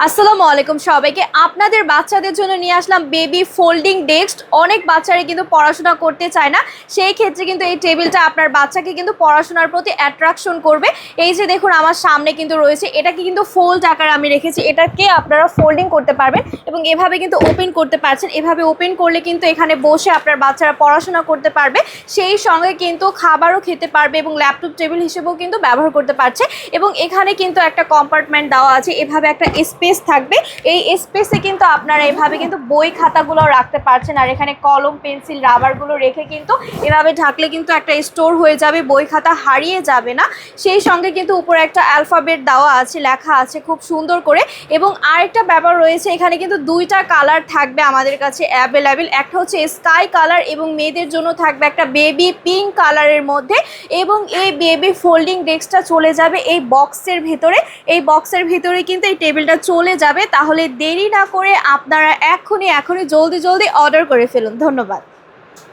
আসসালামু আলাইকুম সবাইকে। আপনাদের বাচ্চাদের জন্য নিয়ে আসলাম বেবি ফোল্ডিং ডেস্ক। অনেক বাচ্চারা কিন্তু পড়াশোনা করতে চায় না, সেই ক্ষেত্রে কিন্তু এই টেবিলটা আপনার বাচ্চাকে কিন্তু পড়াশোনার প্রতি অ্যাট্রাকশন করবে। এই যে দেখুন আমার সামনে কিন্তু রয়েছে, এটাকে কিন্তু ফোল্ড আকারে আমি রেখেছি, এটাকে আপনারা ফোল্ডিং করতে পারবেন এবং এভাবে কিন্তু ওপেন করতে পারছেন। এভাবে ওপেন করলে কিন্তু এখানে বসে আপনার বাচ্চারা পড়াশোনা করতে পারবে, সেই সঙ্গে কিন্তু খাবারও খেতে পারবে এবং ল্যাপটপ টেবিল হিসেবেও কিন্তু ব্যবহার করতে পারছে। এবং এখানে কিন্তু একটা কম্পার্টমেন্ট দেওয়া আছে, এভাবে একটা স্পেস থাকবে। এই স্পেসে কিন্তু আপনারা এভাবে কিন্তু বই খাতাগুলো রাখতে পারছেন, আর এখানে কলম পেন্সিল রাবারগুলো রেখে কিন্তু এভাবে ঢাকলে কিন্তু একটা স্টোর হয়ে যাবে, বই খাতা হারিয়ে যাবে না। সেই সঙ্গে কিন্তু উপরে একটা অ্যালফাবেট দেওয়া আছে, লেখা আছে খুব সুন্দর করে। এবং আরেকটা ব্যাপার রয়েছে, এখানে কিন্তু দুইটা কালার থাকবে আমাদের কাছে অ্যাভেলেবেল, একটা হচ্ছে স্কাই কালার এবং মেয়েদের জন্য থাকবে একটা বেবি পিঙ্ক কালারের মধ্যে। এবং এই বেবি ফোল্ডিং ডেস্কটা চলে যাবে এই বক্সের ভেতরে। এই বক্সের ভেতরে কিন্তু এই টেবিলটা চলে যাবে। তাহলে দেরি না করে আপনারা এখনই জলদি অর্ডার করে ফেলুন। ধন্যবাদ।